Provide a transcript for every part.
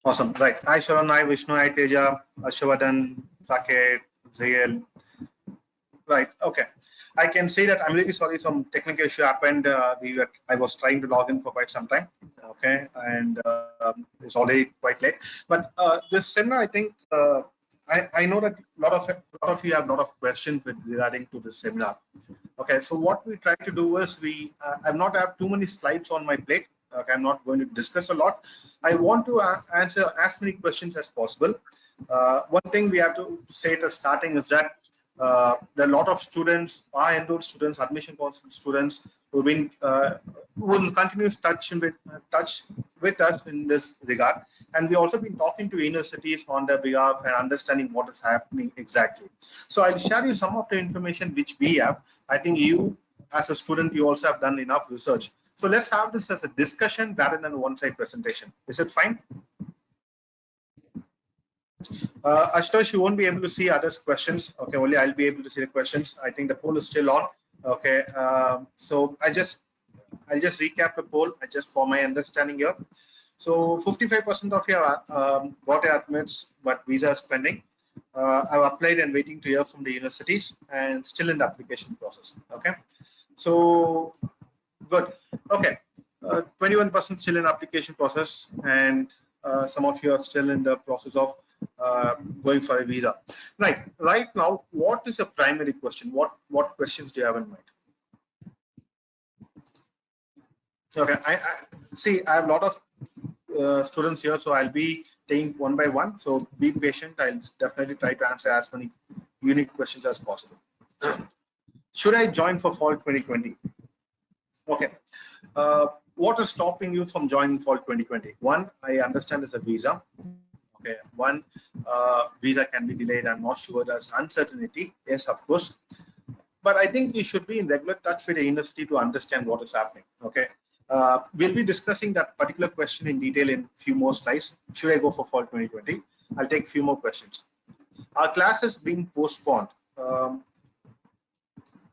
Awesome. Right. Hi, Sharon. Hi, Vishnu. Hi, Teja. Ashwardhan, Saket, Zayel. Right. Okay. I can say that I'm really sorry. Some technical issue happened. I was trying to log in for quite some time. Okay, and it's already quite late. But this seminar, I think, I know that a lot of you have a lot of questions regarding to this seminar. Okay, so what we try to do is I've not have too many slides on my plate. Okay, I'm not going to discuss a lot. I want to answer as many questions as possible. One thing we have to say at the starting is that there are a lot of students, our enrolled students, admission council students who will continue touch with us in this regard. And we also been talking to universities on their behalf and understanding what is happening exactly. So I'll share you some of the information which we have. I think you, as a student, you also have done enough research. So let's have this as a discussion rather than a one-side presentation. Is it fine? Ashutosh, you won't be able to see others' questions. Okay, only I'll be able to see the questions. I think the poll is still on. Okay, so I'll just recap the poll, just for my understanding here. So 55% of you got your admits, but visa is pending. I've applied and waiting to hear from the universities and still in the application process. Okay, so good. Okay, 21% still in application process, and some of you are still in the process of going for a visa. Right now, what is your primary question? What questions do you have in mind? Okay, I see. I have a lot of students here, so I'll be taking one by one. So be patient. I'll definitely try to answer as many unique questions as possible. Should I join for fall 2020? Okay. What is stopping you from joining fall 2020? One, I understand is a visa. Okay. One, visa can be delayed. I'm not sure. There's uncertainty. Yes, of course. But I think you should be in regular touch with the university to understand what is happening. Okay. We'll be discussing that particular question in detail in a few more slides. Should I go for fall 2020? I'll take a few more questions. Our class is being postponed.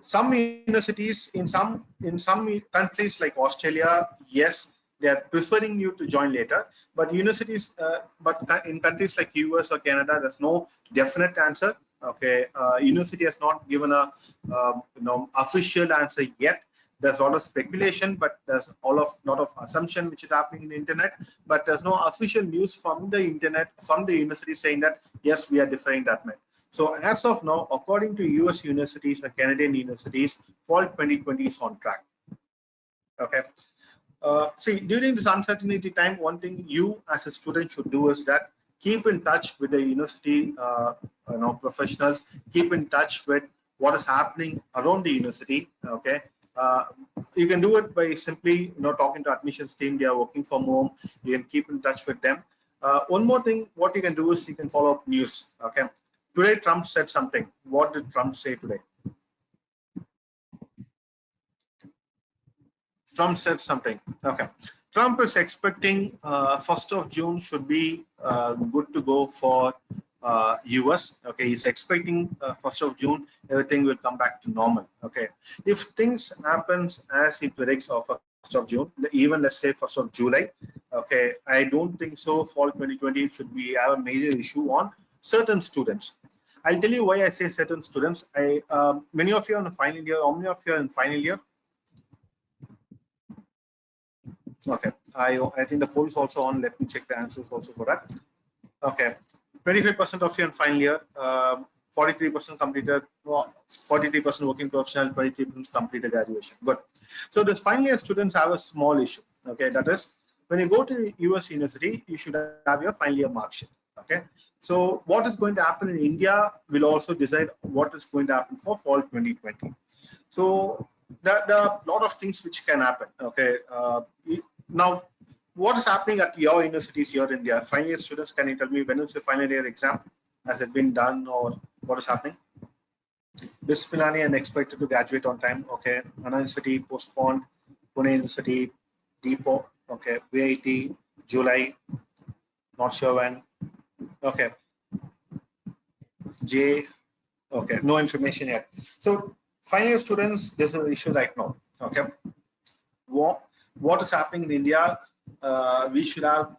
Some universities in some countries like Australia, yes, they are preferring you to join later. But universities, but in countries like US or Canada, there's no definite answer. Okay, university has not given a official answer yet. There's a lot of speculation, but there's lot of assumption which is happening in the internet. But there's no official news from the internet, from the university saying that yes, we are deferring that much. So as of now, according to US universities and Canadian universities, fall 2020 is on track. Okay. See, during this uncertainty time, one thing you as a student should do is that keep in touch with the university professionals, keep in touch with what is happening around the university. Okay. You can do it by simply talking to admissions team. They are working from home. You can keep in touch with them. One more thing, what you can do is you can follow up news. Okay. Today, Trump said something. What did Trump say today? Trump said something. Okay. Trump is expecting 1st of June should be good to go for US. Okay. He's expecting 1st of June, everything will come back to normal. Okay. If things happens as he predicts of 1st of June, even let's say 1st of July, okay, I don't think so. Fall 2020 should be have a major issue on certain students. I'll tell you why I say certain students. Many of you are in the final year. How many of you are in final year? Okay, I think the poll is also on. Let me check the answers also for that. Okay, 25% of you in final year. 43% completed. 43% working professional. 23% completed graduation. Good. So the final year students have a small issue. Okay, that is when you go to the US university, you should have your final year mark sheet. Okay, so what is going to happen in India will also decide what is going to happen for fall 2020. So there are a lot of things which can happen. Okay, now what is happening at your universities here in India? Final year students, can you tell me when is the final year exam? Has it been done or what is happening? This Filani and expected to graduate on time. Okay, Anna University postponed, Pune University depot. Okay, VIT July, not sure when. Okay, J. Okay, no information yet. So final year students, there's an issue right now. Okay, what is happening in India? we should have,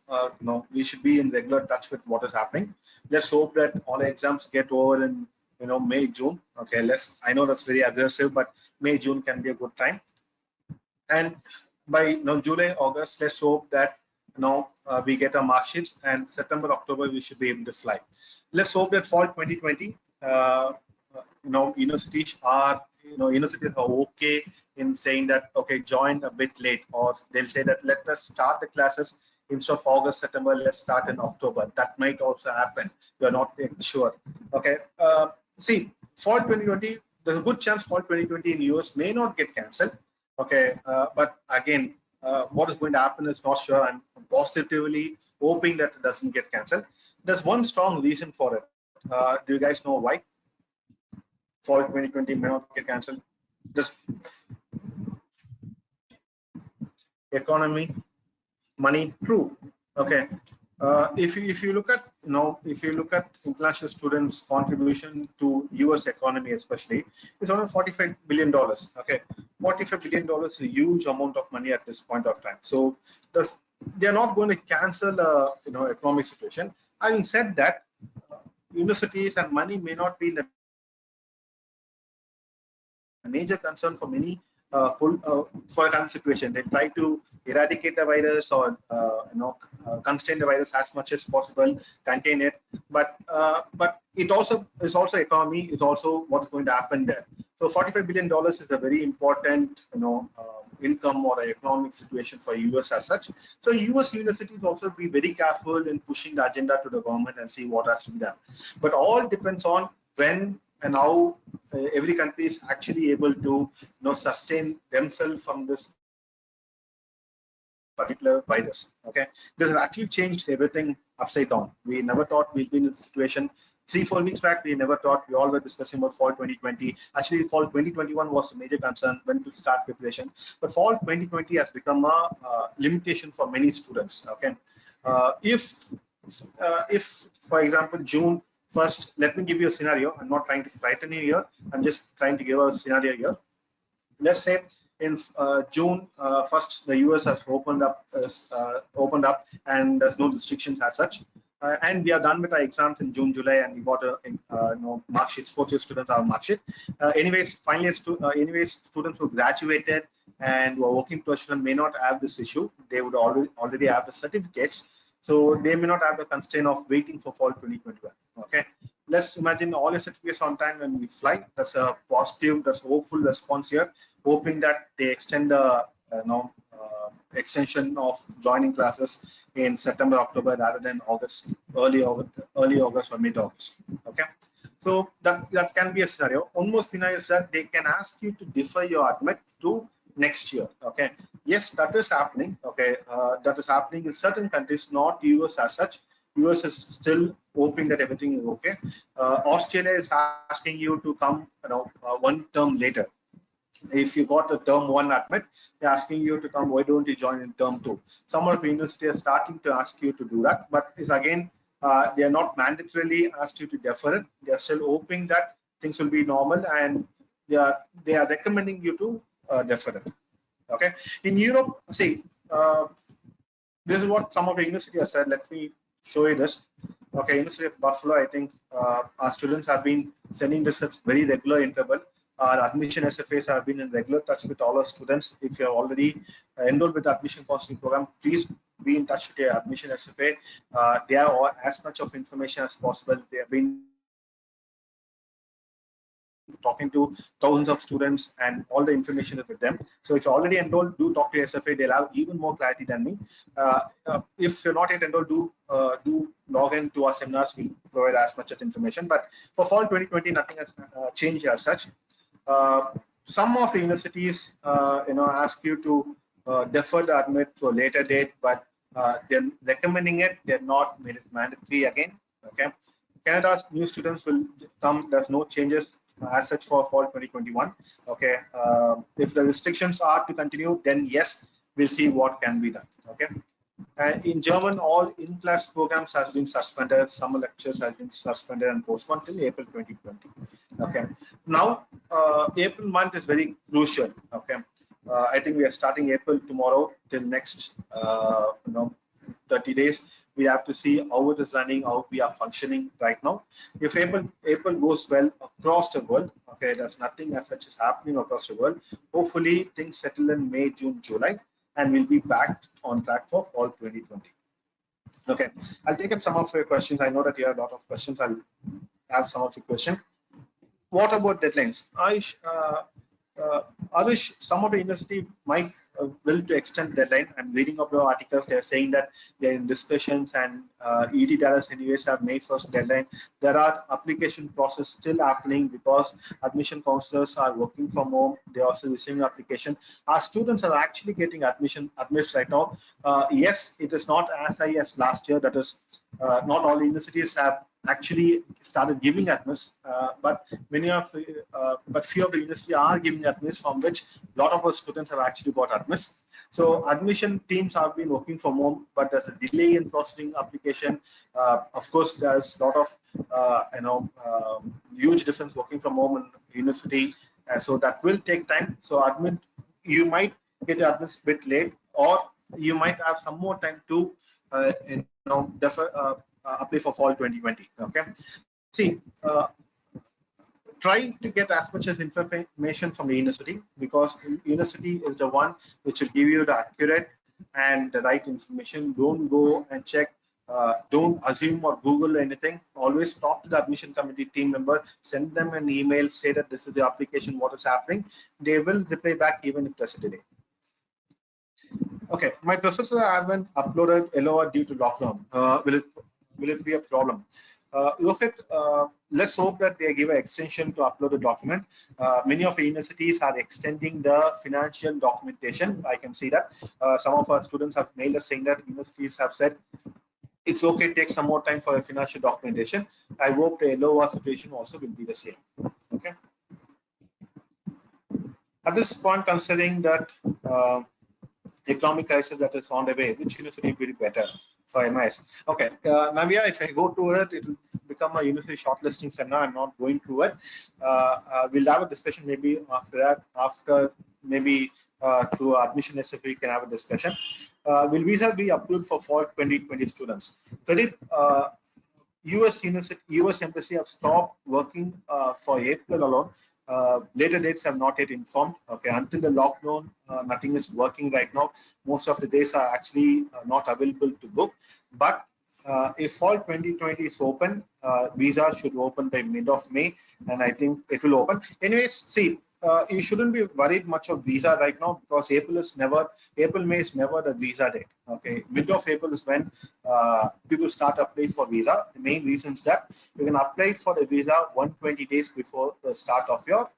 we should be in regular touch with what is happening. Let's hope that all exams get over in, May, June. Okay, I know that's very aggressive, but May, June can be a good time. And by July, August, let's hope that we get our mark sheets, and September, October, we should be able to fly. Let's hope that fall 2020, universities are okay in saying that, okay, join a bit late, or they'll say that let us start the classes instead of August, September, let's start in October. That might also happen. We're not sure. Okay. See, fall 2020, there's a good chance fall 2020 in US may not get cancelled. Okay, but again, what is going to happen is not sure. I'm positively hoping that it doesn't get cancelled. There's one strong reason for it. Do you guys know why fall 2020 may not get cancelled? Just economy, money, true. Okay. If you look at international students' contribution to U.S. economy, especially, it's around $45 billion. Okay, $45 is a huge amount of money at this point of time. So they are not going to cancel economic situation. Having said that, universities and money may not be the major concern for many for a current situation. They try to eradicate the virus, or constrain the virus as much as possible, contain it. But it also is also economy. It's also what is going to happen there. So $45 billion is a very important income or economic situation for US as such. So US universities also be very careful in pushing the agenda to the government and see what has to be done. But all depends on when and how every country is actually able to sustain themselves from this particular virus. Okay, this has actually changed everything upside down. We never thought we'd be in this situation. 3-4 weeks back, we never thought. We all were discussing about fall 2020. Actually, fall 2021 was the major concern when to start preparation. But fall 2020 has become a limitation for many students. Okay, if for example June 1st, let me give you a scenario. I'm not trying to frighten you here. I'm just trying to give a scenario here. Let's say in June 1st, the US has opened up, and there's no restrictions as such. And we are done with our exams in June, July, and we got mark sheets. Fourth-year students have a mark sheet. Anyways, students who graduated and who are working professional may not have this issue. They would already have the certificates. So they may not have the constraint of waiting for fall 2021. Okay, let's imagine all your certificates on time when we fly. That's a positive, that's a hopeful response here. Hoping that they extend the extension of joining classes in September, October rather than early August or mid August. Okay, so that can be a scenario. One more scenario is that they can ask you to defer your admit to next year. Okay, yes, that is happening. Okay, that is happening in certain countries, not US as such. US is still hoping that everything is okay. Australia is asking you to come one term later. If you got a term 1 admit, they're asking you to come. Why don't you join in term 2? Some of the universities are starting to ask you to do that, but it's again they are not mandatorily asked you to defer it. They are still hoping that things will be normal, and they are recommending you to defer it. Okay, in Europe, see, this is what some of the universities have said. Let me show you this. Okay, University of Buffalo, I think our students have been sending this at very regular interval. Our admission SFAs have been in regular touch with all our students. If you're already enrolled with the admission counseling program, please be in touch with your admission SFA. They have as much of information as possible. They have been talking to thousands of students, and all the information is with them. So if you're already enrolled, do talk to SFA. They'll have even more clarity than me. If you're not yet enrolled, do log in to our seminars. We provide as much as information. But for fall 2020, nothing has changed as such. Some of the universities, ask you to defer the admit to a later date, but they're recommending it. They're not made it mandatory again. Okay, Canada's new students will come. There's no changes as such for fall 2021. Okay, if the restrictions are to continue, then yes, we'll see what can be done. Okay. In German, all in-class programs has been suspended. Summer lectures have been suspended and postponed till April 2020. Okay. Now, April month is very crucial. Okay. I think we are starting April tomorrow till next 30 days. We have to see how it is running, how we are functioning right now. If April goes well across the world, okay, there's nothing as such is happening across the world. Hopefully things settle in May, June, July, and we'll be back on track for fall 2020. Okay, I'll take up some of your questions. I know that you have a lot of questions. I'll have some of your questions. What about deadlines? Arish, some of the university might will to extend deadline. I'm reading up the articles. They're saying that they're in discussions, and ED Dallas anyways have made first deadline. There are application process still happening because admission counselors are working from home. They're also receiving application. Our students are actually getting admits right now. Yes, it is not as high as last year. That is, not all universities have actually started giving admits, but few of the universities are giving admits, from which a lot of our students have actually got admits. So admission teams have been working from home, but there's a delay in processing application. Of course, there's a lot of huge difference working from home and university, so that will take time. So admit, you might get the admits a bit late, or you might have some more time to apply for fall 2020. Okay, see, try to get as much as information from the university, because university is the one which will give you the accurate and the right information. Don't go and check. Don't assume or Google anything. Always talk to the admission committee team member. Send them an email. Say that this is the application. What is happening? They will reply back even if there's a delay. Okay, my professor haven't uploaded LOR due to lockdown. Will it be a problem? Rohit, let's hope that they give an extension to upload the document. Many of the universities are extending the financial documentation. I can see that. Some of our students have mailed us saying that universities have said it's okay, take some more time for the financial documentation. I hope the LOR situation also will be the same. Okay. At this point, considering that economic crisis that is on the way, which university will be better for MIS? Okay, Navya, if I go to it, it will become a university shortlisting seminar. I'm not going through it. We'll have a discussion maybe after that, after maybe to admission SFP, we can have a discussion. Will visa be approved for fall 2020 students? Pradeep, US embassy have stopped working for April alone. Later dates have not yet informed. Okay, until the lockdown, nothing is working right now. Most of the days are actually not available to book. But if fall 2020 is open, visa should open by mid of May, and I think it will open. Anyways, see, you shouldn't be worried much of visa right now, because April, May is never the visa date. Okay, mid of April is when people start applying for visa. The main reason is that you can apply for the visa 120 days before the start of your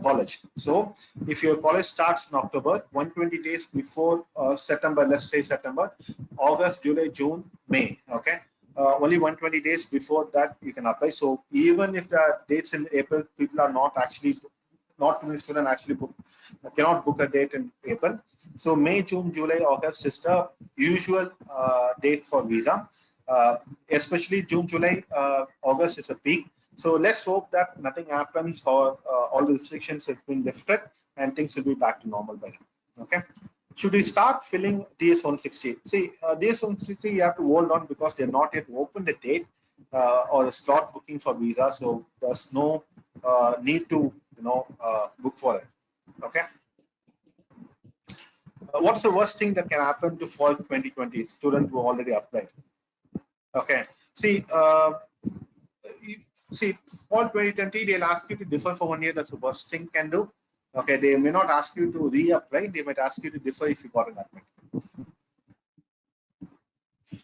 college. So if your college starts in October, 120 days before September, let's say September, August, July, June, May. Okay. Only 120 days before that you can apply. So even if the dates in April, people are not many students actually cannot book a date in April. So May, June, July, August is the usual date for visa. Especially June, July, August is a peak. So let's hope that nothing happens, or all the restrictions have been lifted and things will be back to normal by then. Okay. Should we start filling DS-160? See, DS-160 you have to hold on, because they're not yet opened the date or a slot booking for visa. So there's no need to book for it. Okay. What's the worst thing that can happen to fall 2020 student who already applied? Okay. See, fall 2020, they'll ask you to defer for 1 year. That's the worst thing can do. Okay, they may not ask you to reapply. They might ask you to defer if you got an admit.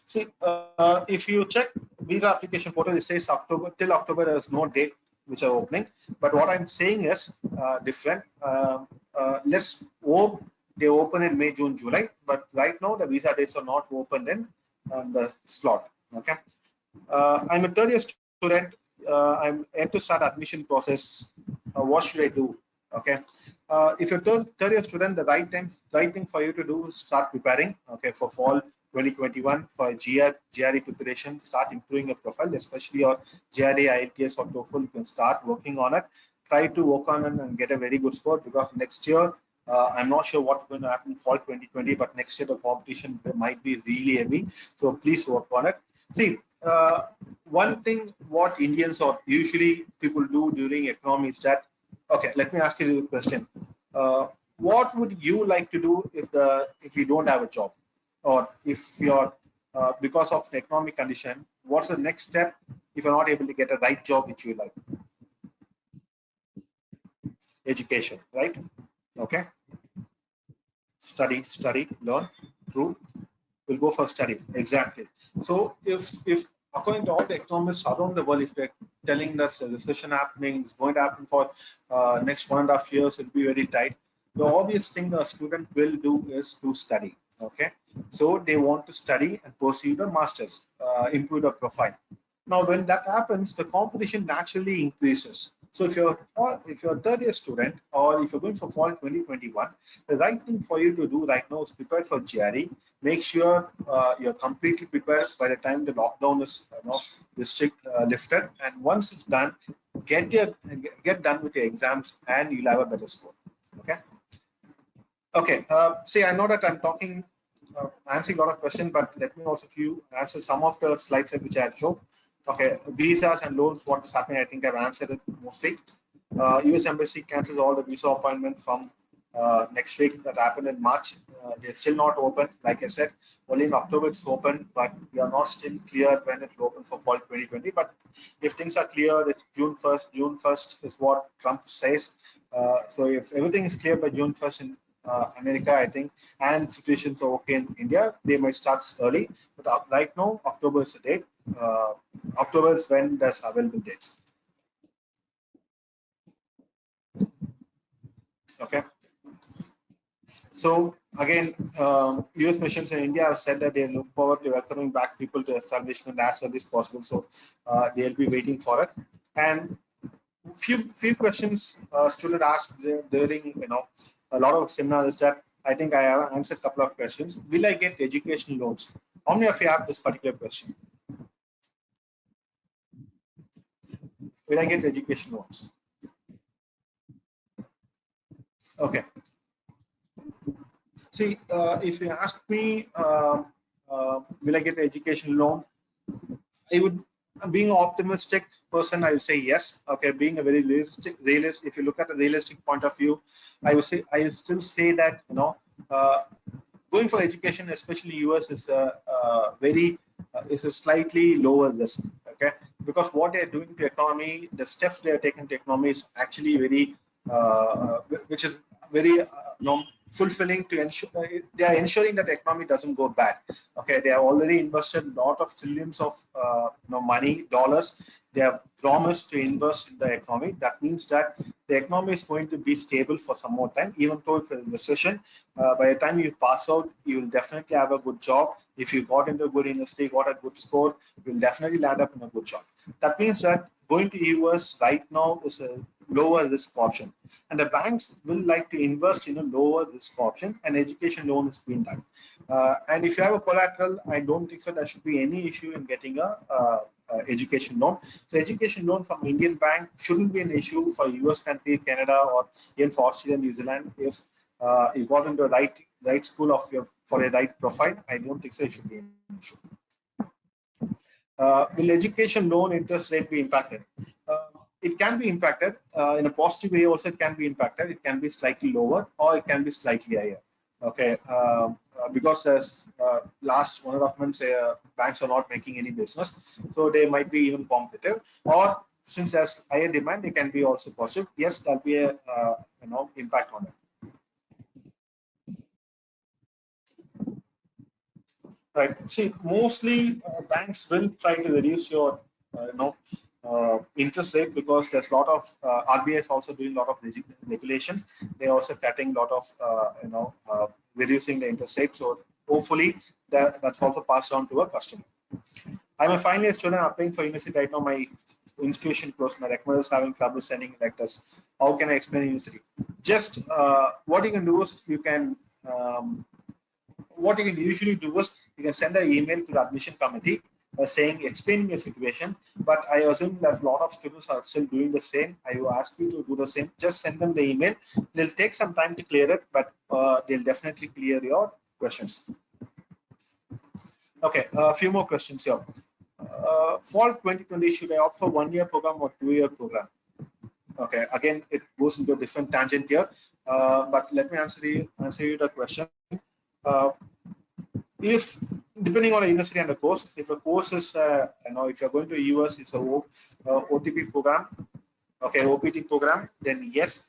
See, if you check visa application portal, it says October till October. There's no date which are opening. But what I'm saying is different. Let's hope they open in May, June, July. But right now the visa dates are not opened in the slot. Okay. I'm a third year student. I'm yet to start admission process. What should I do? Okay. If you're third year student, the right thing for you to do is start preparing. Okay, for fall 2021 for GRE preparation. Start improving your profile, especially your GRE, IELTS or TOEFL. You can start working on it. Try to work on it and get a very good score, because next year I'm not sure what's going to happen in fall 2020, but next year the competition might be really heavy. So please work on it. See, one thing what Indians or usually people do during economy is that, okay, let me ask you a question. What would you like to do if you don't have a job, or if you're because of the economic condition? What's the next step if you're not able to get a right job which you like? Education, right? Okay, study, learn, true. We'll go for study, exactly. So if according to all the economists around the world, if they're telling us a recession happening, it's going to happen for next 1.5 years, it'll be very tight. The obvious thing a student will do is to study. Okay, so they want to study and pursue the masters, improve the profile. Now, when that happens, the competition naturally increases. So if you're a third year student, or if you're going for fall 2021, the right thing for you to do right now is prepare for GRE. Make sure you're completely prepared by the time the lockdown is lifted. And once it's done, get done with your exams, and you'll have a better score. Okay. Okay. See, I know that I'm talking, answering a lot of questions, but let me also answer some of the slides which I have shown. Okay, visas and loans, what is happening? I think I've answered it mostly. US Embassy cancels all the visa appointment from next week that happened in March. They're still not open. Like I said, only in October it's open, but we are not still clear when it will open for fall 2020. But if things are clear, it's June 1st is what Trump says. So if everything is clear by June 1st in America, I think, and situations are okay in India, they might start early. But right now, October is the date. October is when there's available dates. Okay. So again, US missions in India have said that they look forward to welcoming back people to establishment as early as possible. So they'll be waiting for it. And few questions student asked during a lot of seminars that I think I have answered a couple of questions. Will I get education loans? How many of you have this particular question? Will I get education loans? Okay. See, if you ask me, will I get an education loan? I would, being an optimistic person, I would say yes. Okay, being a very realist. If you look at a realistic point of view, I would still say that going for education, especially US, is a slightly lower risk. Okay, because what they're doing to economy, the steps they are taking to economy is actually which is very fulfilling to ensure they are ensuring that the economy doesn't go bad. Okay, they have already invested a lot of trillions of money, dollars. They have promised to invest in the economy. That means that the economy is going to be stable for some more time, even though if it's a recession. By the time you pass out, you will definitely have a good job. If you got into a good industry, got a good score, you will definitely land up in a good job. That means that going to US right now is a lower risk option, and the banks will like to invest in a lower risk option, and education loan is being done. And if you have a collateral, I don't think so there should be any issue in getting a education loan. So education loan from Indian bank shouldn't be an issue for US country, Canada, or even for Australia, New Zealand. If you got into the right school for a right profile, I don't think so it should be an issue. Will education loan interest rate be impacted? It can be impacted in a positive way. Also, it can be impacted. It can be slightly lower, or it can be slightly higher. Okay, because as last 1.5 months, banks are not making any business, so they might be even competitive. Or since there's higher demand, they can be also positive. Yes, there'll be a impact on it. Right. See, mostly banks will try to reduce your, interest rate, because there's a lot of RBI is also doing a lot of regulations. They're also cutting a lot of, reducing the interest rate. So hopefully that's also passed on to a customer. I'm a final year student applying for university right now. My institution closed. My recommender is having trouble sending letters. How can I explain university? Just what you can do is what you can usually do is you can send an email to the admission committee. explaining a situation, but I assume that a lot of students are still doing the same. I will ask you to do the same. Just send them the email. They'll take some time to clear it, but they'll definitely clear your questions. Okay, a few more questions here. Fall 2020, should I opt for 1-year program or 2-year program? Okay, again, it goes into a different tangent here, but let me answer you the question. If depending on the university and the course, if a course is if you're going to US, it's a OTP program, okay, OPT program, then yes,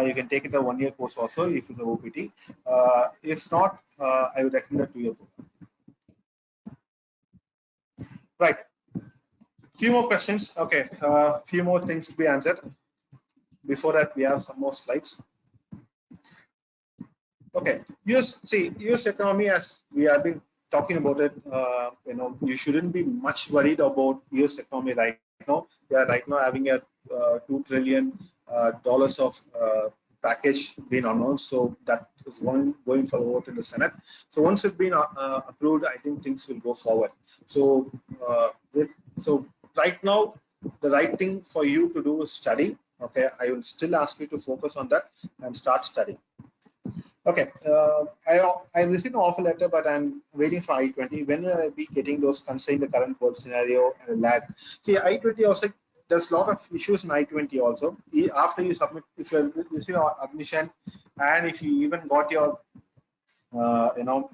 you can take it a 1-year course also if it's a OPT. If not, I would recommend a 2-year program. Right. Few more questions. Okay, few more things to be answered. Before that, we have some more slides. Okay, US economy, as we have been talking about it, you shouldn't be much worried about US economy right now. They are right now having a $2 trillion dollars of package being announced, so that is going for vote in the Senate. So once it's been approved, I think things will go forward. So right now, the right thing for you to do is study. Okay, I will still ask you to focus on that and start studying. Okay, I received an offer letter, but I'm waiting for I-20. When will I be getting those considering the current world scenario and lag? See, I-20 also, there's a lot of issues in I-20 also. After you submit, if you're receiving admission, and if you even got your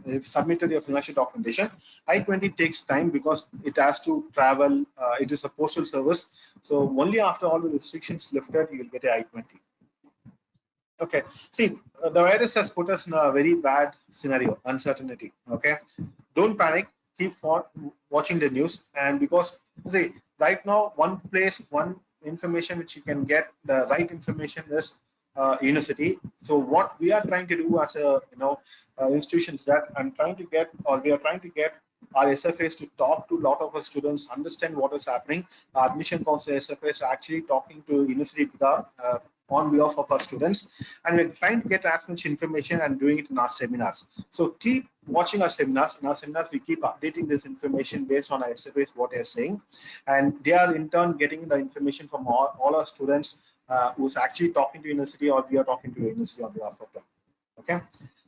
if submitted your financial documentation, I-20 takes time because it has to travel. It is a postal service, so only after all the restrictions lifted, you will get a I-20. Okay, see, the virus has put us in a very bad scenario, uncertainty. Okay, don't panic, keep watching the news, and because see, right now, one information which you can get the right information is university. So what we are trying to do as a institutions, that we are trying to get our SFAs to talk to a lot of our students, understand what is happening. Our admission council SFAs are actually talking to university on behalf of our students, and we're trying to get as much information and doing it in our seminars. So keep watching our seminars. In our seminars, we keep updating this information based on our SFAs, what they're saying, and they are in turn getting the information from all our students who's actually talking to university, or we are talking to university on behalf of them. Okay,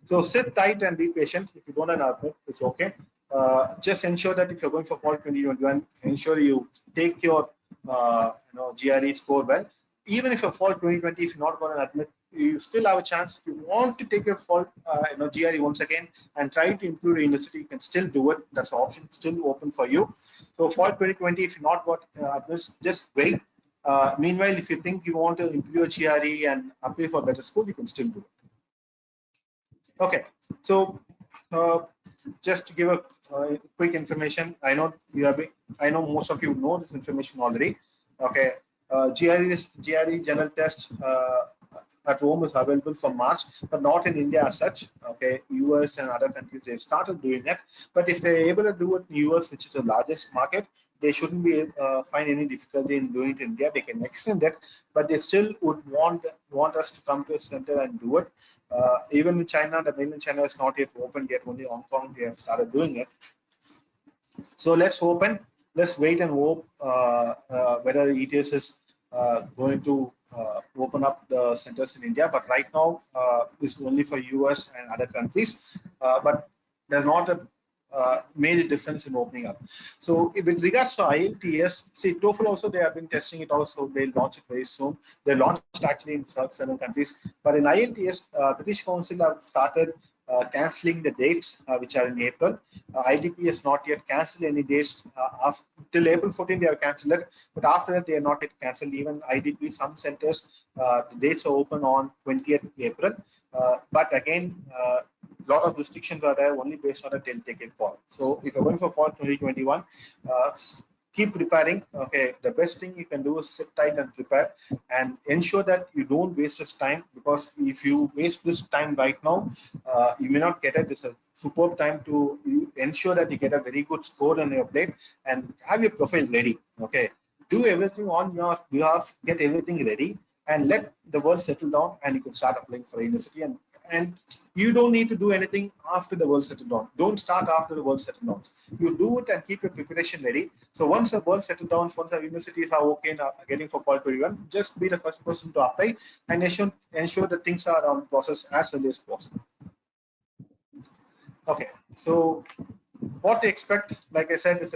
so sit tight and be patient. If you don't have an admit, it's okay. Just ensure that if you're going for fall 2021, ensure you take your GRE score well. Even if you fall 2020, if you're not going to admit, you still have a chance. If you want to take your fall GRE once again and try to improve the university, you can still do it. That's the option still open for you. So fall 2020, if you're not got admits, just wait. Meanwhile, if you think you want to improve your GRE and apply for better school, you can still do it. Okay, so just to give a quick information, I know most of you know this information already. Okay, GRE general test at home is available for March, but not in India as such. Okay, US and other countries, they've started doing that. But if they're able to do it in US, which is the largest market, they shouldn't be find any difficulty in doing it in India. They can extend it, but they still would want us to come to a center and do it. Even in China, the mainland China is not yet open yet. Only Hong Kong, they have started doing it. So let's wait and hope whether ETS is going to open up the centers in India. But right now, it's only for US and other countries. But there's not a major difference in opening up. So with regards to IELTS, see, TOEFL also, they have been testing it also. They'll launch it very soon. They launched actually in several countries. But in IELTS, British Council have started cancelling the dates which are in April. IDP has not yet cancelled any dates. Till April 14, they have cancelled it, but after that, they are not yet cancelled. Even IDP, some centers, the dates are open on 20th April. But again, a lot of restrictions are there only based on a they'll take it call. So if you're going for fall 2021, keep preparing. Okay, the best thing you can do is sit tight and prepare, and ensure that you don't waste this time, because if you waste this time right now, you may not get it. It's a superb time to ensure that you get a very good score on your plate and have your profile ready. Okay, do everything on your behalf, get everything ready, and let the world settle down, and you can start applying for a university. And and you don't need to do anything after the world settled down. Don't start after the world settled down. You do it and keep your preparation ready. So once the world settled down, once the universities are okay and are getting for Fall 21, just be the first person to apply and ensure that things are on process as early as possible. Okay, so what to expect, like I said, is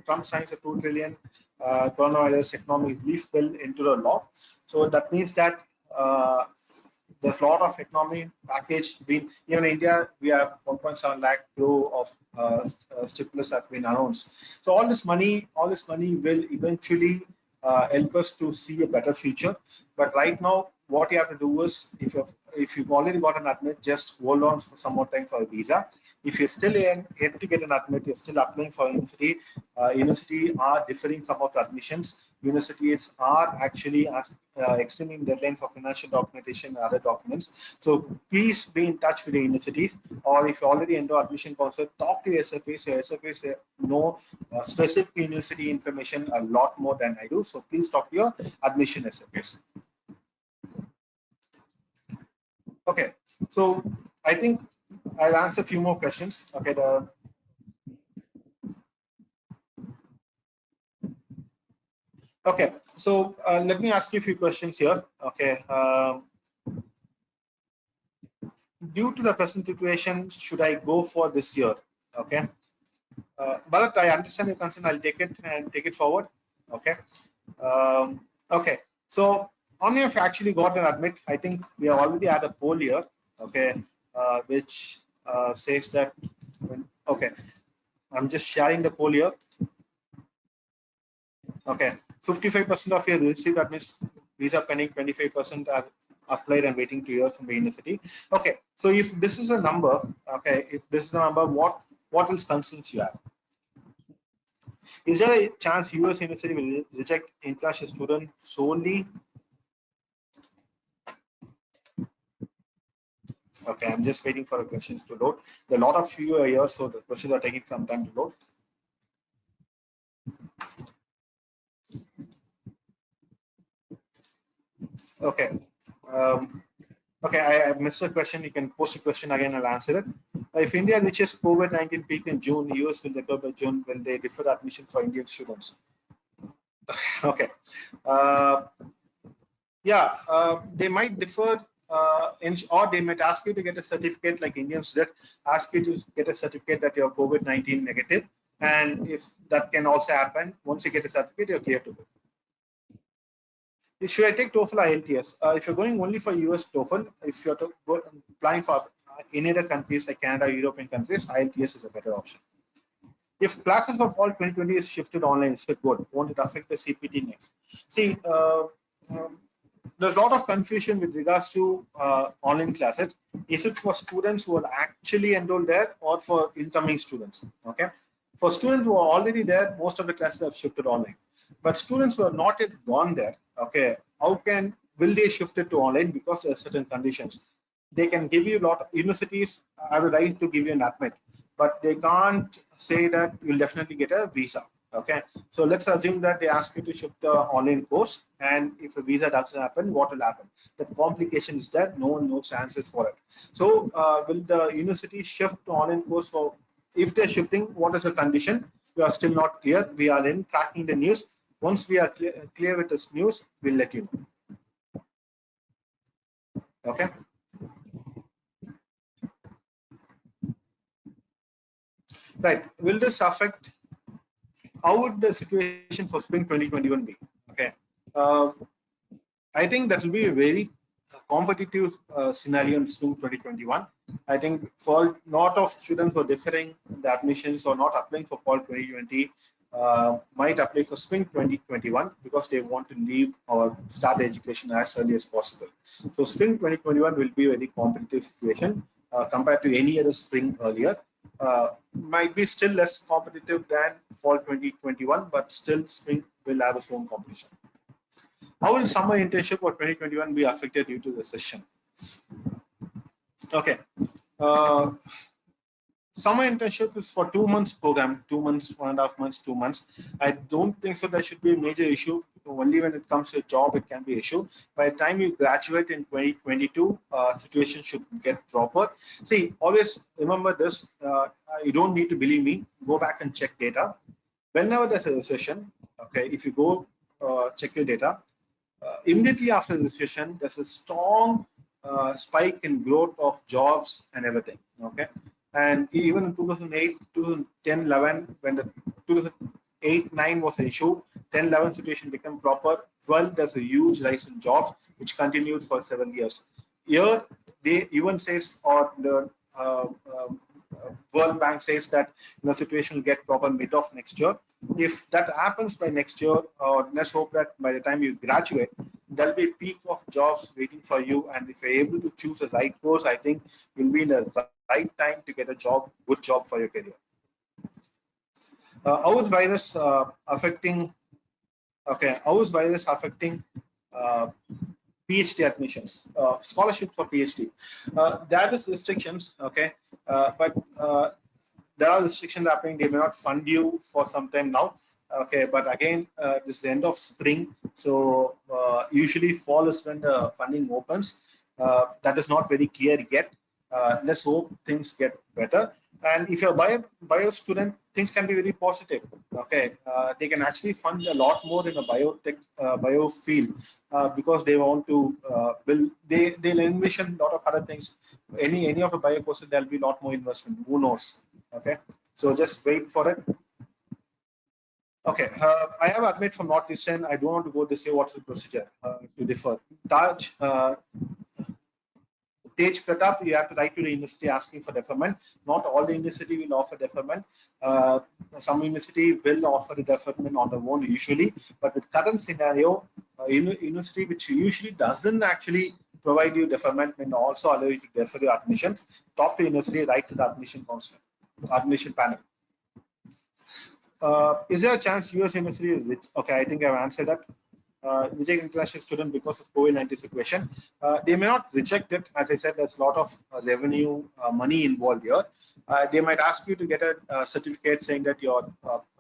Trump signs a 2 trillion coronavirus economic relief bill into the law. So that means that there's a lot of economic package being, even in India, we have 1.7 lakh crore of stimulus that been announced. So all this money will eventually help us to see a better future. But right now, what you have to do is, if you've already got an admit, just hold on for some more time for a visa. If you're still yet to get an admit, you're still applying for university. University are differing some of the admissions. Universities are actually extending deadline for financial documentation and other documents. So please be in touch with the universities, or if you already enter admission process, talk to your SFAs. Your SFAs know specific university information a lot more than I do. So please talk to your admission SFAs. Okay, so I think I'll answer a few more questions. Okay, okay. So let me ask you a few questions here. Okay, due to the present situation, should I go for this year? Okay, Bharat, I understand your concern. I'll take it and take it forward. Okay, okay. So how many of you actually got an admit? I think we have already had a poll here. Okay, which says that. Okay, I'm just sharing the poll here. Okay, 55% of you received admits, visa pending, 25% are applied and waiting to hear from the university. Okay, so if this is a number, okay, if this is a number, what else concerns you have? Is there a chance US university will reject international students solely? Okay, I'm just waiting for the questions to load. There are a lot of you are here, so the questions are taking some time to load. Okay. Okay, I missed a question. You can post a question again, I'll answer it. If India reaches COVID-19 peak in June, US will recover by June when they defer admission for Indian students. Okay. Yeah, they might defer, or they might ask you to get a certificate, like Indians did, ask you to get a certificate that you're COVID-19 negative. And if that can also happen, once you get a certificate, you're clear to go. Should I take TOEFL or IELTS? If you're going only for US TOEFL, if you're applying for any other countries like Canada, European countries, IELTS is a better option. If classes for fall 2020 is shifted online, is it good? Won't it affect the CPT next? See, there's a lot of confusion with regards to online classes. Is it for students who are actually enrolled there or for incoming students? Okay. For students who are already there, most of the classes have shifted online. But students who are not yet gone there, okay, will they shift it to online? Because there are certain conditions. They can give you a lot of universities have a right to give you an admit, but they can't say that you'll definitely get a visa. Okay, so let's assume that they ask you to shift the online course, and if a visa doesn't happen, what will happen? The complication is that no one knows answers for it. So will the university shift to online course? For if they're shifting, what is the condition? We are still not clear. We are in tracking the news. Once we are clear with this news, we'll let you know. Okay. Right. Will this affect? How would the situation for spring 2021 be? Okay. Uh, I think that will be a very competitive scenario in spring 2021. I think for lot of students who are deferring the admissions or not applying for fall 2020 might apply for spring 2021 because they want to leave or start education as early as possible. So spring 2021 will be a very competitive situation compared to any other spring earlier. Might be still less competitive than fall 2021, but still spring will have its own competition. How will summer internship for 2021 be affected due to the recession? Okay. Summer internship is for 2 months program, 2 months, 1.5 months, 2 months. I don't think so. There should be a major issue only when it comes to a job it can be an issue. By the time you graduate in 2022, situation should get proper. See, always remember this. You don't need to believe me. Go back and check data. Whenever there's a recession, okay, if you go check your data, immediately after the recession, there's a strong spike in growth of jobs and everything. Okay, and even in 2008, 2010, 11, when the 2008, 9 was an issue, 10, 11 situation became proper. 12, there's a huge rise in jobs, which continued for 7 years. Here, they even says, or the World Bank says that the situation will get proper mid of next year. If that happens by next year, or let's hope that by the time you graduate, there'll be a peak of jobs waiting for you. And if you're able to choose the right course, I think you'll be in the right time to get a job, good job for your career. How is virus affecting? Okay, how is virus affecting PhD admissions, scholarship for PhD? There is restrictions, okay, but there are restrictions happening. They may not fund you for some time now, okay, but again, this is the end of spring, so usually fall is when the funding opens. That is not very clear yet. Let's hope things get better. And if you're a bio student, things can be very positive. Okay, they can actually fund a lot more in a biotech bio field because they want to build. They'll envision a lot of other things. Any of the bio courses, there'll be a lot more investment. Who knows? Okay, so just wait for it. Okay, I have admit from Northeastern. I don't want to go this way. What's the procedure to defer? Taj. Tej Pratap, you have to write to the university asking for deferment. Not all the university will offer deferment. Some university will offer the deferment on their own usually, but with current scenario, university which usually doesn't actually provide you deferment will also allow you to defer your admissions. Talk to university, write to the admission counselor, admission panel. Is there a chance US university is rich? Okay, I think I've answered that. Reject international student because of COVID-19 situation. They may not reject it. As I said, there's a lot of revenue, money involved here. They might ask you to get a certificate saying that you're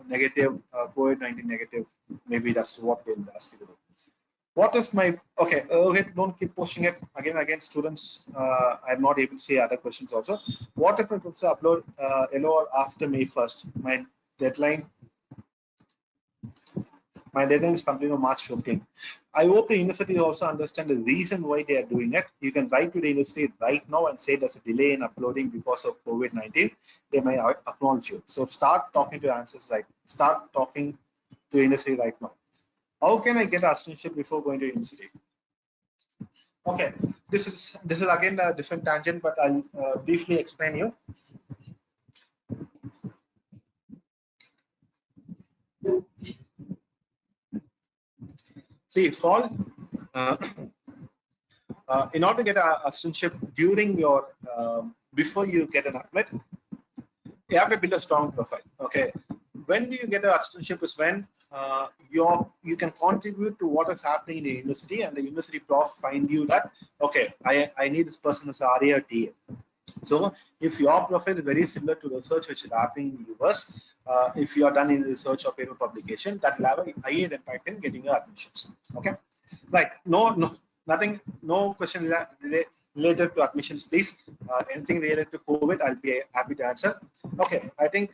negative, COVID-19 negative. Maybe that's what they'll ask you to do. What if my, okay, don't keep posting it again, students. I'm not able to see other questions also. What if I upload LOR after May 1st? My deadline is completed on March 15. I hope the university also understand the reason why they are doing it. You can write to the university right now and say there's a delay in uploading because of COVID-19. They may acknowledge you. So start talking to answers right. Start talking to the university right now. How can I get assistantship before going to university? Okay, this is again a different tangent, but I'll briefly explain you. See, fall. In order to get an assistantship during your before you get an admit, you have to build a strong profile. Okay, when do you get an assistantship is when you can contribute to what is happening in the university, and the university prof find you that okay, I need this person as a RA or TA. So if your profile is very similar to research which is happening in the US, if you are done in research or paper publication, that will have a higher impact in getting your admissions. Okay, right? Nothing. No question related to admissions, please. Anything related to COVID, I'll be happy to answer. Okay, I think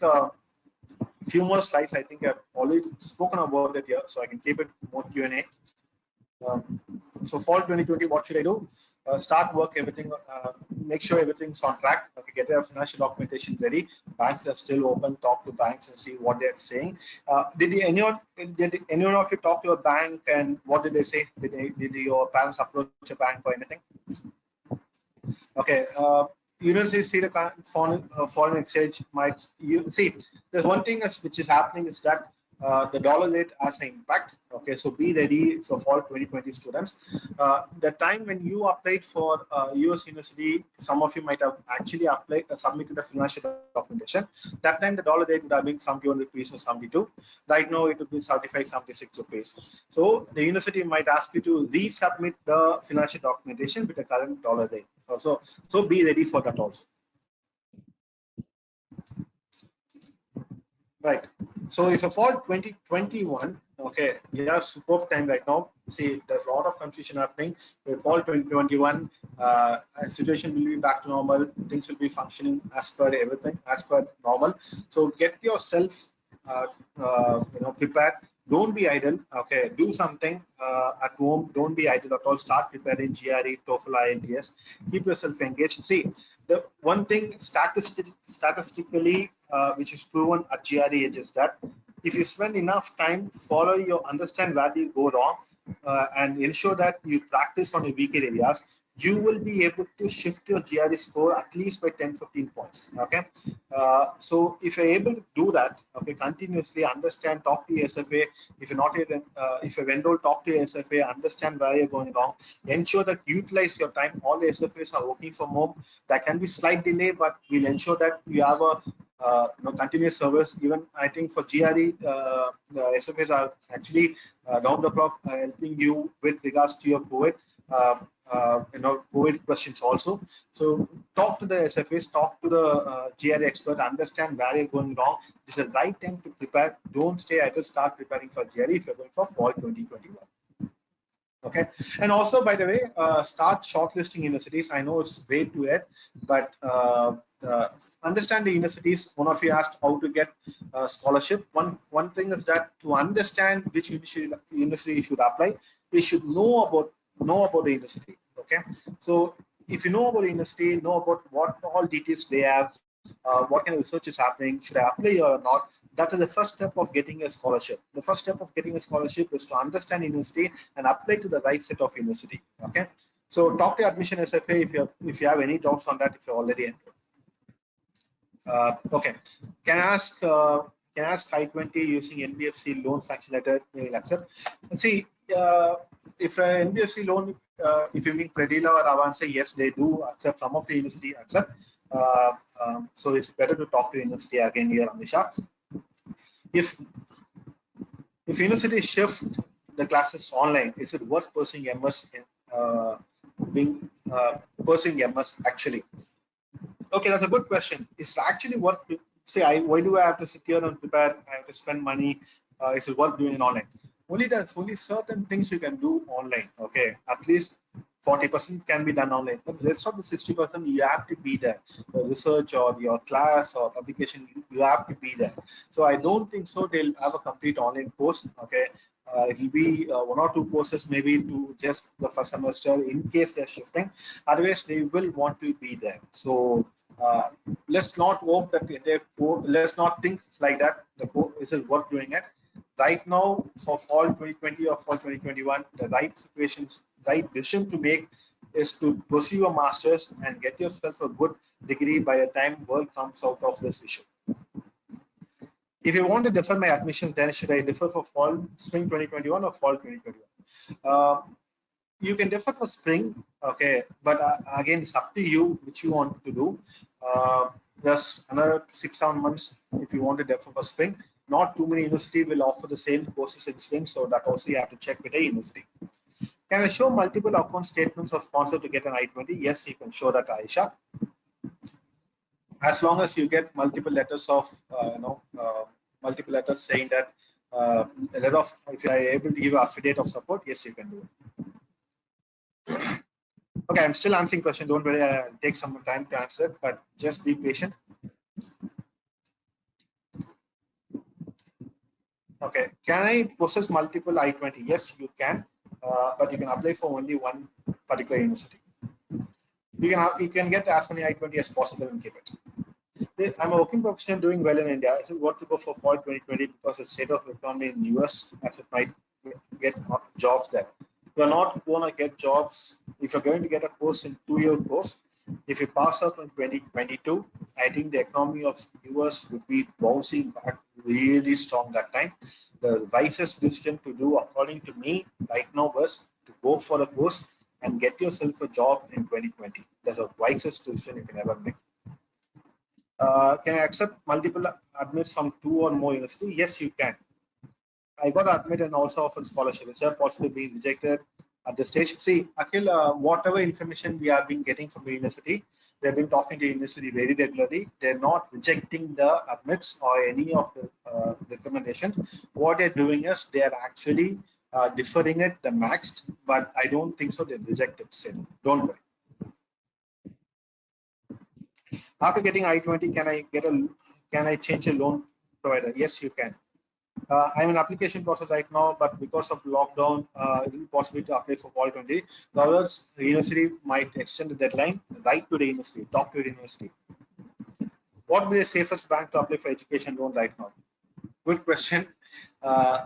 few more slides. I think I've already spoken about it here, so I can keep it more Q&A. So fall 2020, what should I do? Start work, everything, make sure everything's on track. Okay, get your financial documentation ready. Banks are still open. Talk to banks and see what they're saying. Did anyone of you talk to a bank, and what did they say? Did your parents approach a bank or anything? Okay. Universities see the foreign exchange might see. There's one thing which is happening is that the dollar rate has an impact. Okay, so be ready for fall 2020 students. The time when you applied for US university, some of you might have actually applied, submitted a financial documentation. That time the dollar rate would have been 71 rupees or 72. Right now it would be 75, 76 rupees. So the university might ask you to resubmit the financial documentation with the current dollar rate. So be ready for that also. Right. So if you fall 2021, okay, you have superb time right now. See, there's a lot of confusion happening. If you fall 2021, situation will be back to normal. Things will be functioning as per everything, as per normal. So get yourself, prepared. Don't be idle. Okay, do something at home. Don't be idle at all. Start preparing GRE, TOEFL, IELTS. Keep yourself engaged. See, the one thing statistically, which is proven at GRE is that if you spend enough time, follow your understand where you go wrong, and ensure that you practice on your weaker areas, you will be able to shift your GRE score at least by 10-15 points. Okay, so if you're able to do that, okay, continuously understand, talk to your SFA. If you're not if you're enrolled, talk to your SFA, understand where you're going wrong, ensure that utilize your time. All the SFAs are working from home. There can be slight delay, but we'll ensure that we have a continuous service. Even I think for GRE, the SFAs are actually round the clock helping you with regards to your COVID. COVID questions also. So talk to the SFAs, talk to the GRE expert, understand where you're going wrong. This is the right time to prepare. Don't stay idle. Start preparing for GRE if you're going for fall 2021. Okay, and also, by the way, start shortlisting universities. I know it's way too ahead, but understand the universities. One of you asked how to get scholarship. One thing is that to understand which university you should apply, you should know about the university. Okay, so if you know about the university, know about what all details they have, what kind of research is happening, should I apply or not? That is the first step of getting a scholarship. The first step of getting a scholarship is to understand university and apply to the right set of university. Okay, so talk to admission SFA if you have any doubts on that, if you're already entered. Okay, can I ask I-20 using NBFC loan sanction letter? They will accept. See, if an NBFC loan, if you mean Credila or Avanza, yes, they do accept. Some of the university accept. So it's better to talk to university again here, Amisha. If university shift the classes online, is it worth pursuing MS pursuing MS actually? Okay, that's a good question. It's actually worth. Say, why do I have to sit here and prepare? I have to spend money. Is it worth doing it online? Only certain things you can do online. Okay, at least 40% can be done online, but the rest of the 60% you have to be there. The research or your class or publication, you have to be there. So I don't think so. They'll have a complete online course. Okay, it will be one or two courses maybe to just the first semester in case they're shifting. Otherwise, they will want to be there. So let's not hope that let's not think like that. The is it worth doing it? Right now, for fall 2020 or fall 2021, the right situations, right decision to make is to pursue a master's and get yourself a good degree by the time world comes out of this issue. If you want to defer my admission, then should I defer for spring 2021 or fall 2021? You can defer for spring, okay, but again, it's up to you which you want to do. There's another 6-7 months if you want to defer for spring. Not too many universities will offer the same courses in spring, so that also you have to check with the university. Can I show multiple account statements of sponsor to get an I-20? Yes, you can show that, Aisha. As long as you get multiple letters of, multiple letters saying that a letter of, if you are able to give an affidavit of support, yes, you can do it. Okay, I'm still answering question. Don't worry, I'll take some time to answer, but just be patient. Okay, can I process multiple I-20? Yes, you can, but you can apply for only one particular university. You can get as many I-20 as possible and keep it. I'm a working professional doing well in India. Is it worth to go for fall 2020 because the state of economy in the US, as it might get jobs there? You're not going to get jobs if you're going to get a course in 2-year course. If you pass out in 2022, I think the economy of US would be bouncing back really strong that time. The wisest decision to do, according to me, right now was to go for a course and get yourself a job in 2020. That's the wisest decision you can ever make. Can I accept multiple admits from 2 or more universities? Yes, you can. I got admitted and also offered scholarship. Is that possible being rejected? at this stage. See, Akhil, whatever information we have been getting from the university, they've been talking to the university very regularly. They're not rejecting the admits or any of the recommendations. What they're doing is they are actually deferring it the maxed, but I don't think so. They reject it still. Don't worry. After getting I-20, can I change a loan provider? Yes, you can. I'm in application process right now, but because of lockdown, it is possible to apply for Poly 20. However, the university might extend the deadline. Write to the university, talk to the university. What would be the safest bank to apply for education loan right now? Good question.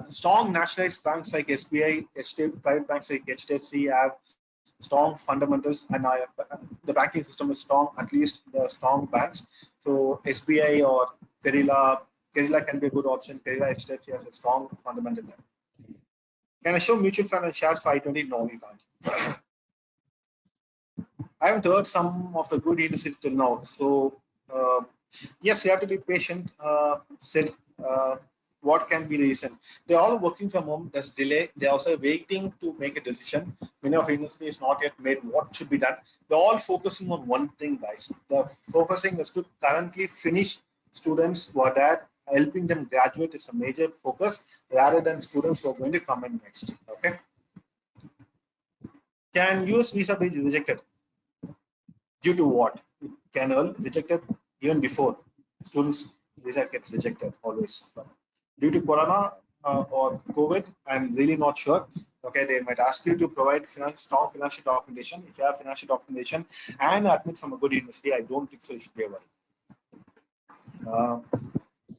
Strong nationalized banks like SBI, HDFC, private banks like HDFC have strong fundamentals, and the banking system is strong. At least the strong banks. So SBI or Kerala can be a good option. Kerala HDFC has a strong fundamental there. Can I show mutual fund and shares for I-20? No, you can't. I haven't heard some of the good indices till now. So yes, you have to be patient. Sid, what can be the reason? They're all working from home. There's delay. They're also waiting to make a decision. Many of the industry is not yet made what should be done. They're all focusing on one thing, guys. The focusing is to currently finish students who are there. Helping them graduate is a major focus rather than students who are going to come in next. Okay. Can US visa be rejected? Due to what? It can rejected even before students visa gets rejected always. Due to corona or COVID, I'm really not sure. Okay, they might ask you to provide strong financial documentation. If you have financial documentation and admit from a good university, I don't think so. You should be able.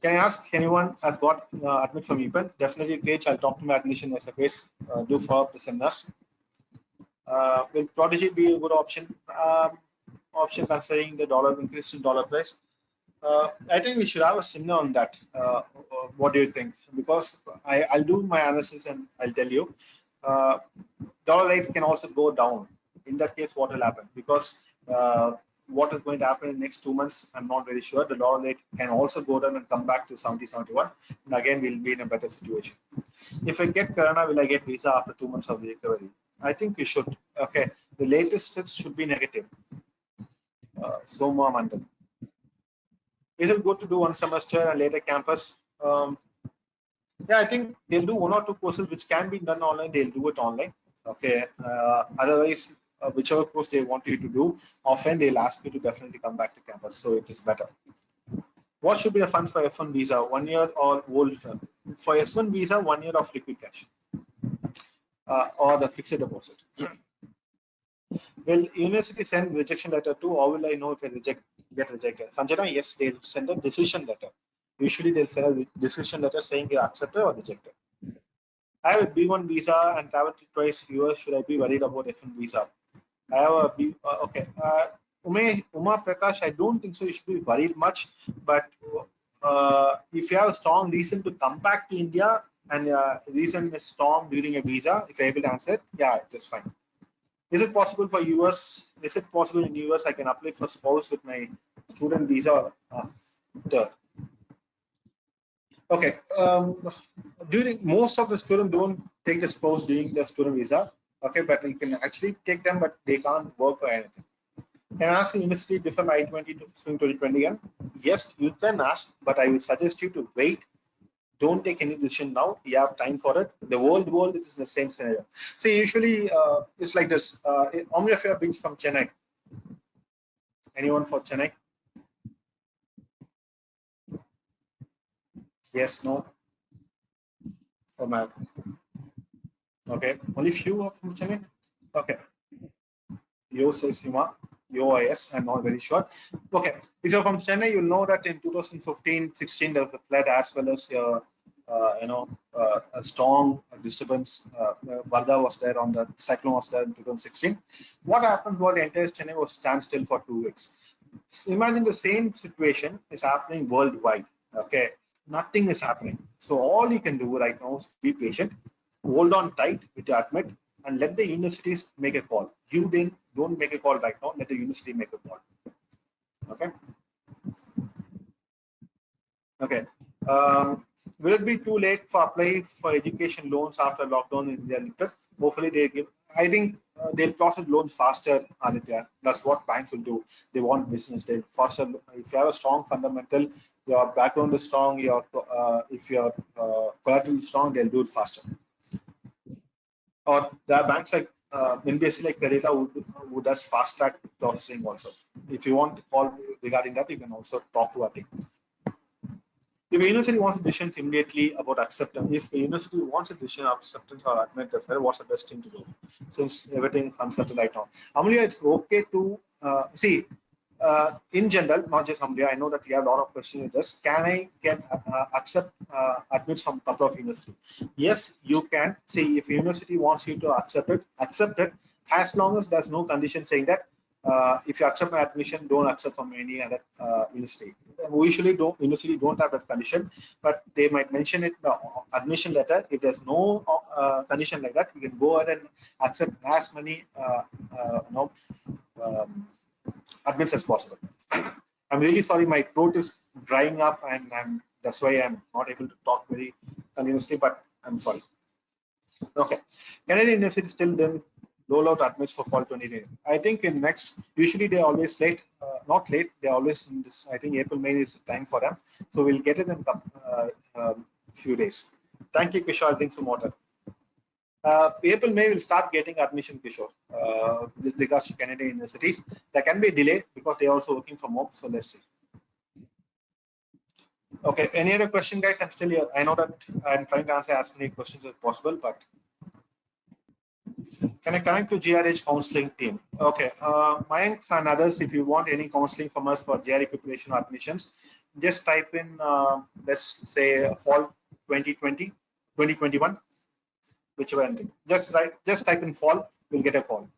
Can I ask anyone has got admit from EPEN? Definitely, Page. I'll talk to my admission as a case. Do follow up the seminars. Will Prodigy be a good option? Considering the dollar increase in dollar price. I think we should have a seminar on that. What do you think? Because I'll do my analysis and I'll tell you. Dollar rate can also go down. In that case, what will happen? Because what is going to happen in the next 2 months, I'm not very sure. The dollar rate can also go down and come back to 70, 71. And again, we'll be in a better situation. If I get Corona, will I get visa after 2 months of recovery? I think we should. Okay, the latest steps should be negative. Soma Mandan. Is it good to do one semester and later campus? Yeah, I think they'll do 1 or 2 courses which can be done online. They'll do it online. Okay. Otherwise, whichever course they want you to do offline, they'll ask you to definitely come back to campus. So it is better. What should be the fund for F1 visa? 1 year or old firm? For F1 visa, 1 year of liquid cash or the fixed deposit. Will university send rejection letter to, or will I know if I get rejected? Sanjana, yes, they'll send a decision letter. Usually they'll send a decision letter saying you accepted or rejected. I have a B1 visa and travel to twice US. Should I be worried about F1 visa? I have a B. Okay. Uma Prakash, I don't think so. You should be worried much. But if you have a strong reason to come back to India and reason is strong during a visa, if you're able to answer it, yeah, it is fine. Is it possible for US? Is it possible in US I can apply for spouse with my student visa? Okay. During most of the students don't take the spouse during the student visa. Okay, but you can actually take them, but they can't work or anything. Can I ask the university differ I-20 to Spring 2020 again? Yes, you can ask, but I will suggest you to wait. Don't take any decision now. You have time for it. The world is the same scenario. See, usually it's like this. How many of you have been from Chennai? Anyone for Chennai? Yes, no? Oh, man. Okay, only few are from Chennai? Okay. Yo says Sima. Yo, yes, I'm not very sure. Okay, if you're from Chennai, you'll know that in 2015-16 there was a flood as well as a strong disturbance. Varda was there on the cyclone was there in 2016. What happened was the entire Chennai was standstill for 2 weeks. So imagine the same situation is happening worldwide. Okay, nothing is happening. So all you can do right now is be patient, hold on tight with your admit, and let the universities make a call. You don't make a call right now. Let the university make a call. Okay. Okay. Will it be too late for apply for education loans after lockdown in India lifted? Hopefully they give. I think they'll process loans faster, Aditya. That's what banks will do. They want business. They faster. If you have a strong fundamental, your background is strong. Your if your collateral is strong, they'll do it faster. Or there are banks like NBFC like Credita who does fast track processing also. If you want to call regarding that, you can also talk to our team. If a university wants a decision immediately about acceptance, if a university wants a decision of acceptance or admit referral, what's the best thing to do? Since everything is uncertain right now, Amelia, it's okay to see. In general, not just Amelia, I know that you have a lot of questions with this. Can I get accept admits from a couple of universities? Yes, you can. See, if a university wants you to accept it, as long as there's no condition saying that if you accept my admission, don't accept from any other university. We usually university don't have that condition, but they might mention it in the admission letter. If there's no condition like that, you can go ahead and accept as many admits as possible. I'm really sorry, my throat is drying up, and that's why I'm not able to talk very continuously, but I'm sorry. Okay, Canadian University still then roll out admits for fall 2020. I think in next, usually they're always late, not late, they're always in this, I think April, May is time for them. So we'll get it in a few days. Thank you, Kishore. I think some water. April, May will start getting admission, Kishore, with regards to Canadian universities. There can be a delay because they're also working from home. So let's see. Okay, any other question, guys? I'm still here. I know that I'm trying to answer as many questions as possible, but can I connect to GREedge counseling team? Okay, Mayank and others, if you want any counseling from us for GRE preparation or admissions, just type in, let's say, fall 2020, 2021, whichever ending. Just type in fall, you'll get a call.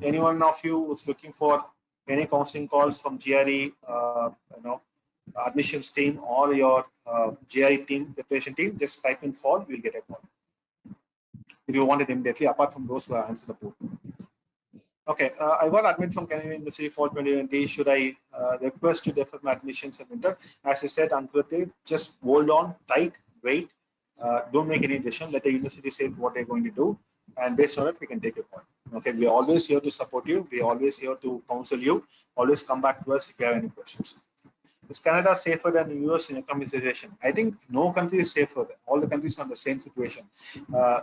Anyone of you who's looking for any counseling calls from GRE, admissions team or your GRE team, preparation team, just type in fall, you'll get a call. If you want it immediately, apart from those who have answered the poll. Okay, I got admit from Canadian University for 2020. Should I request to defer my admissions in winter? As I said, unclear, just hold on tight, wait. Don't make any decision. Let the university say what they're going to do, and based on it, we can take a call. Okay, we're always here to support you. We're always here to counsel you. Always come back to us if you have any questions. Is Canada safer than the US in economic situation? I think no country is safer. All the countries are in the same situation.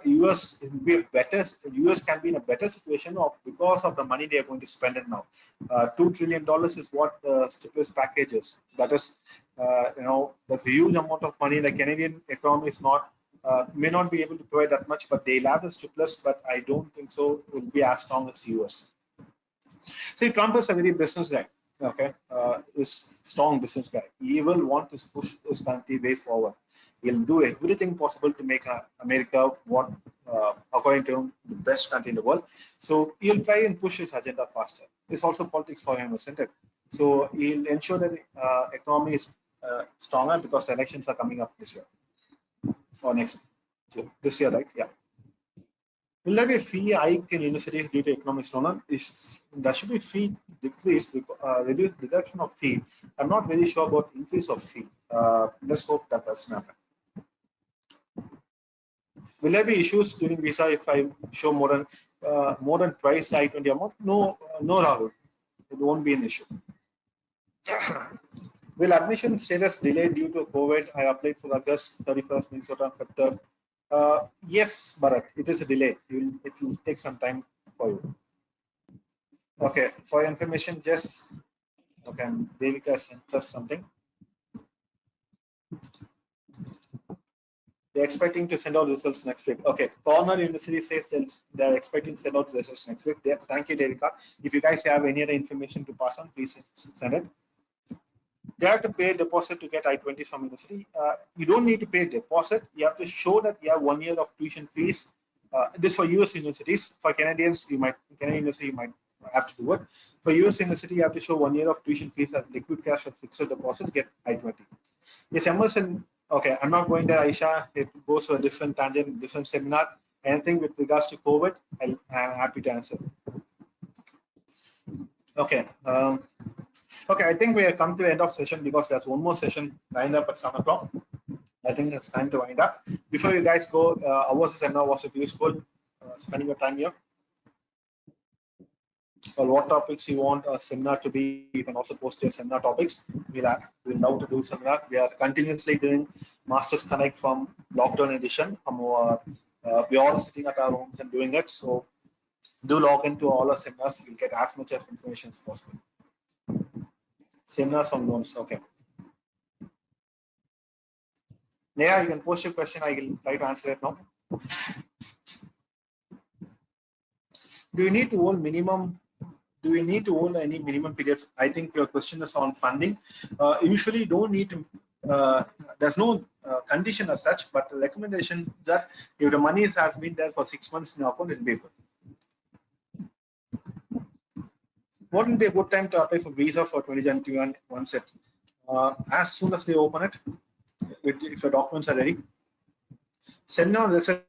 US will be better. US can be in a better situation because of the money they are going to spend it now. $2 trillion is what the stimulus package is. That is, that's a huge amount of money. The Canadian economy is not may not be able to provide that much, but they'll have the stimulus. But I don't think so. It will be as strong as US. See, Trump is a very business guy. Okay, is strong business guy. He will want to push this country way forward. He'll do everything possible to make America what, according to him, the best country in the world. So he'll try and push his agenda faster. It's also politics for him, isn't it? So he'll ensure that the economy is stronger because the elections are coming up this year or next year. This year, right? Yeah. Will there be a fee hike in universities due to economic slowdown? There should be fee decrease, reduce deduction of fee. I'm not very sure about increase of fee. Let's hope that doesn't happen. Will there be issues during visa if I show more than twice the I-20 amount? No, Rahul. It won't be an issue. Will admission status delayed due to COVID? I applied for August 31st, Minnesota, Feb 3rd. Yes, Bharat, it is a delay. It will take some time for you. Okay, for your information, just okay, Devika sent us something. They're expecting to send out results next week. Okay, Cornell University says they're expecting to send out results next week. Thank you, Devika. If you guys have any other information to pass on, please send it. They have to pay a deposit to get I-20 from university. You don't need to pay a deposit. You have to show that you have 1 year of tuition fees. This for US universities. For Canadians, Canadian university, you might have to do it. For US university, you have to show 1 year of tuition fees as liquid cash or fixed deposit to get I-20. Yes, Emerson. Okay, I'm not going there, Aisha. It goes to a different tangent, different seminar. Anything with regards to COVID, I'm happy to answer. Okay. Okay, I think we have come to the end of session because there's one more session lined up at 7 o'clock. I think it's time to wind up. Before you guys go, how was the seminar? Was it useful? Spending your time here? Or what topics you want a seminar to be? You can also post your seminar topics. We'll love to do seminar. We are continuously doing Masters Connect from lockdown edition. We are all sitting at our homes and doing it. So do log into all our seminars. You'll get as much of information as possible. Seminars on loans. Okay. Neha, you can post your question. I will try to answer it now. Do you need to hold minimum? Do we need to hold any minimum period? I think your question is on funding. Usually, don't need to. There's no condition as such, but the recommendation that if the money has been there for 6 months in your account, it'll be good. What will be a good time to apply for visa for 2021 once it? As soon as they open it, if your documents are ready. Seminar recession,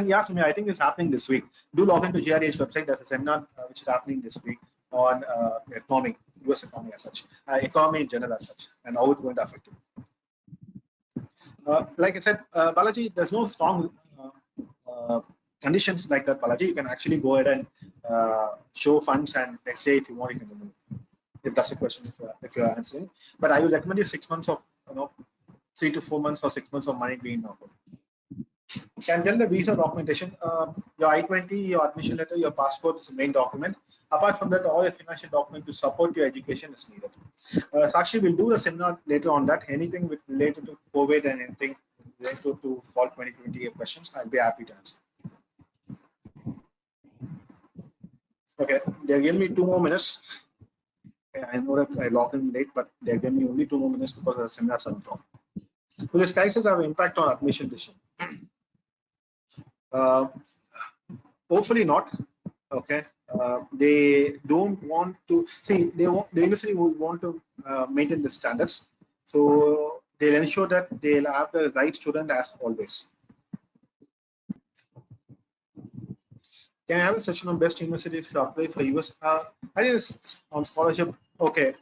yeah, Sumi, I think it's happening this week. Do log into GREedge website. There's a seminar which is happening this week on economy, US economy as such, economy in general as such, and how it's going to affect you. Like I said, Balaji, there's no strong conditions like that, Balaji. You can actually go ahead and show funds, and let's say if you want, you can remove. If that's a question, if you're answering. But I will recommend you 6 months of, 3 to 4 months or 6 months of money being now. Can tell the visa documentation, your I-20, your admission letter, your passport is the main document. Apart from that, all your financial documents to support your education is needed. Sakshi will do the seminar later on that. Anything related to COVID and anything related to fall 2020 questions, I'll be happy to answer. Okay, they're giving me 2 more minutes. Okay, I know that I logged in late, but they're giving me only 2 more minutes because the seminars are off. Will this crisis have an impact on admission decision? Hopefully not. Okay, they don't want to see. The university would want to maintain the standards, so they'll ensure that they'll have the right student as always. Can I have a section on best universities to apply for US? I think it's on scholarship. Okay,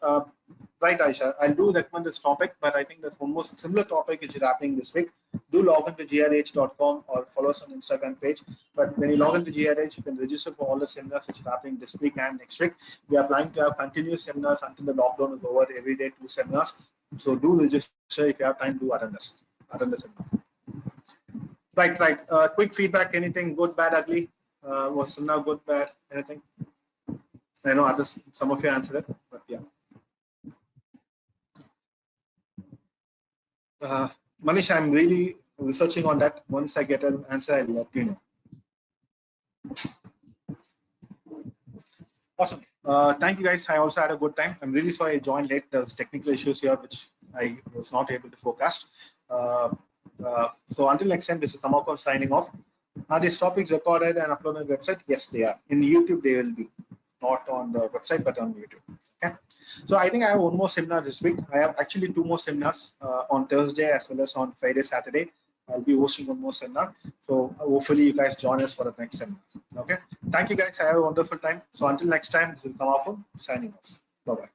right, Aisha. I do recommend this topic, but I think there's one more similar topic which is happening this week. Do log into GREedge.com or follow us on Instagram page. But when you log into GREedge, you can register for all the seminars which are happening this week and next week. We are planning to have continuous seminars until the lockdown is over. Every day 2 seminars. So do register if you have time to attend this. Attend the seminar. Right. Quick feedback. Anything good, bad, ugly? Was seminar good, bad, anything? I know others, some of you answered it, but yeah. Manish, I'm really researching on that. Once I get an answer, I'll let you know. Awesome. Thank you guys. I also had a good time. I'm really sorry I joined late. There's technical issues here which I was not able to forecast. So until next time, this is Khamakhone signing off. Are these topics recorded and uploaded on the website? Yes, they are. In YouTube, they will be. Not on the website, but on YouTube. Okay. So I think I have one more seminar this week. I have actually 2 more seminars on Thursday as well as on Friday, Saturday. I'll be hosting one more seminar. So hopefully you guys join us for the next seminar. Okay. Thank you guys. I have a wonderful time. So until next time, this is Khamakhone signing off. Bye-bye.